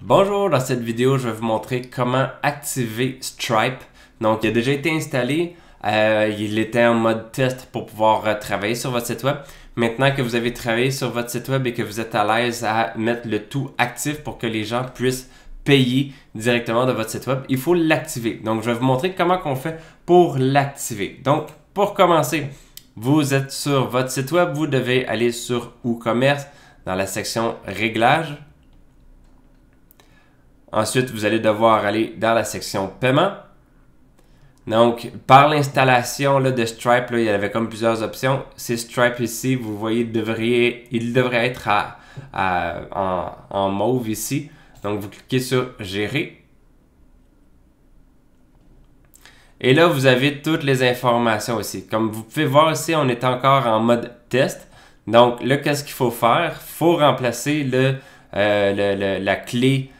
Bonjour, dans cette vidéo, je vais vous montrer comment activer Stripe. Donc, il a déjà été installé, il était en mode test pour pouvoir travailler sur votre site web. Maintenant que vous avez travaillé sur votre site web et que vous êtes à l'aise à mettre le tout actif pour que les gens puissent payer directement de votre site web, il faut l'activer. Donc, je vais vous montrer comment on fait pour l'activer. Donc, pour commencer, vous êtes sur votre site web, vous devez aller sur WooCommerce dans la section Réglages. Ensuite, vous allez devoir aller dans la section Paiement. Donc, par l'installation de Stripe, il y avait comme plusieurs options. C'est Stripe ici, vous voyez, il devrait être en mauve ici. Donc, vous cliquez sur Gérer. Et là, vous avez toutes les informations ici. Comme vous pouvez voir ici, on est encore en mode test. Donc, là, qu'est-ce qu'il faut faire? Il faut remplacer la clé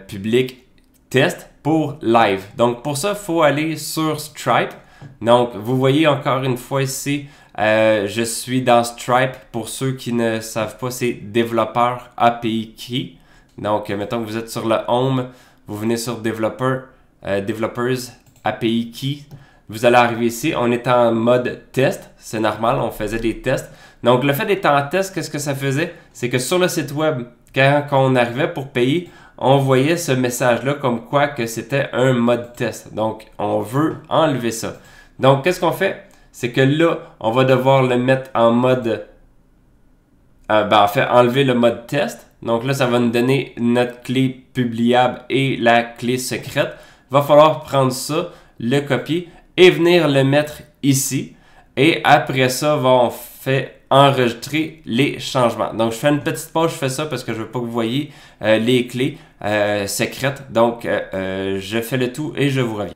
public test pour live. Donc pour ça, il faut aller sur Stripe. Donc vous voyez encore une fois ici, je suis dans Stripe. Pour ceux qui ne savent pas, c'est développeur API Key. Donc mettons que vous êtes sur le Home, vous venez sur Developers API Key. Vous allez arriver ici, on est en mode test, c'est normal, on faisait des tests. Donc le fait d'être en test, qu'est-ce que ça faisait? C'est que sur le site web, quand on arrivait pour payer, on voyait ce message-là comme quoi que c'était un mode test. Donc, on veut enlever ça. Donc, qu'est-ce qu'on fait? C'est que là, on va devoir le mettre en mode... en fait, enlever le mode test. Donc là, ça va nous donner notre clé publiable et la clé secrète. Il va falloir prendre ça, le copier et venir le mettre ici. Et après ça, on fait enregistrer les changements. Donc, je fais une petite pause, je fais ça parce que je veux pas que vous voyez les clés secrètes. Donc, je fais le tout et je vous reviens.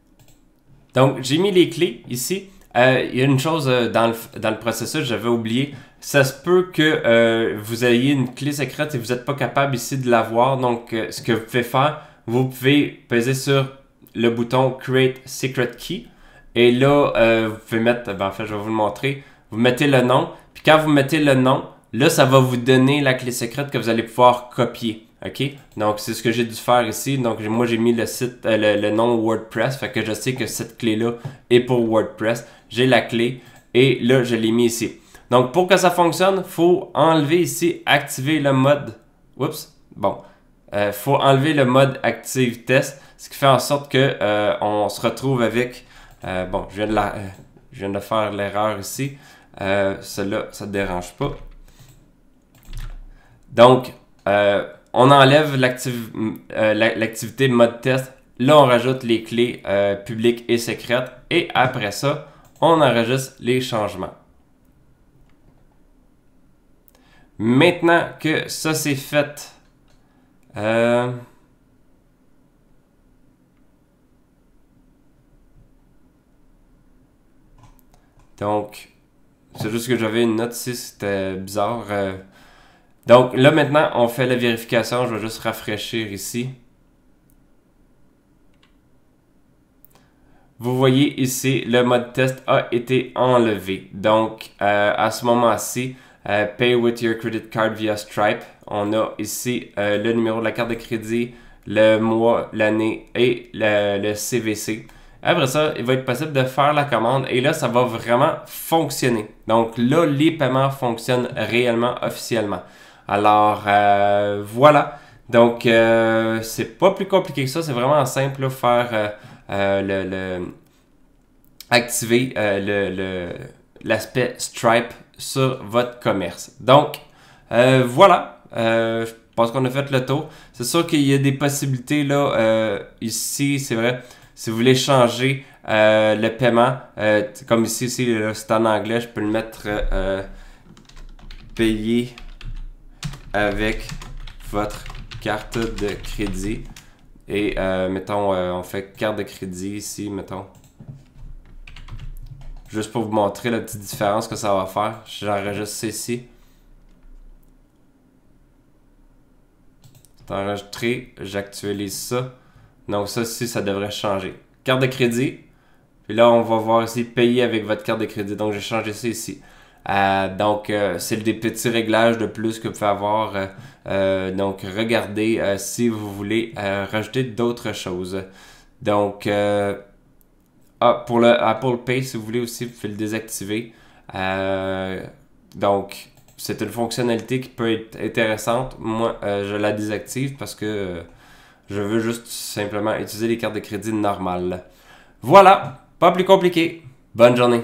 Donc, j'ai mis les clés ici. Il y a une chose dans le processus, j'avais oublié. Ça se peut que vous ayez une clé secrète et vous n'êtes pas capable ici de la voir. Donc, ce que vous pouvez faire, vous pouvez peser sur le bouton Create Secret Key. Et là, vous pouvez mettre, en fait, je vais vous le montrer. Vous mettez le nom. Puis quand vous mettez le nom, là, ça va vous donner la clé secrète que vous allez pouvoir copier. OK? Donc, c'est ce que j'ai dû faire ici. Donc, moi, j'ai mis le site, le nom WordPress. Fait que je sais que cette clé-là est pour WordPress. J'ai la clé et là, je l'ai mis ici. Donc, pour que ça fonctionne, il faut enlever ici, activer le mode. Oups! Bon. Faut enlever le mode Active Test. Ce qui fait en sorte que on se retrouve avec... bon, je viens de faire l'erreur ici. Cela, ça ne dérange pas. Donc, on enlève l'activité mode test. Là, on rajoute les clés publiques et secrètes. Et après ça, on enregistre les changements. Maintenant que ça c'est fait, donc, c'est juste que j'avais une note ici, c'était bizarre. Donc là maintenant, on fait la vérification. Je vais juste rafraîchir ici. Vous voyez ici, le mode test a été enlevé. Donc, à ce moment-ci, Pay with your credit card via Stripe. On a ici le numéro de la carte de crédit, le mois, l'année et le CVC. Après ça, il va être possible de faire la commande et là, ça va vraiment fonctionner. Donc là, les paiements fonctionnent réellement officiellement. Alors, voilà. Donc, c'est pas plus compliqué que ça. C'est vraiment simple de faire activer l'aspect Stripe sur votre commerce. Donc, voilà. Je pense qu'on a fait le tour. C'est sûr qu'il y a des possibilités là. Ici, c'est vrai. Si vous voulez changer le paiement, comme ici c'est en anglais, je peux le mettre payer avec votre carte de crédit. Et mettons, on fait carte de crédit ici, mettons. Juste pour vous montrer la petite différence que ça va faire. J'enregistre ça ici. C'est enregistré, j'actualise ça. Donc ça ici, ça devrait changer. Carte de crédit. Puis là, on va voir ici payer avec votre carte de crédit. Donc j'ai changé ça ici. Donc, c'est des petits réglages de plus que vous pouvez avoir. Donc, regardez si vous voulez rajouter d'autres choses. Donc, pour le Apple Pay, si vous voulez aussi, vous pouvez le désactiver. Donc, c'est une fonctionnalité qui peut être intéressante. Moi, je la désactive parce que je veux juste simplement utiliser les cartes de crédit normales. Voilà, pas plus compliqué. Bonne journée.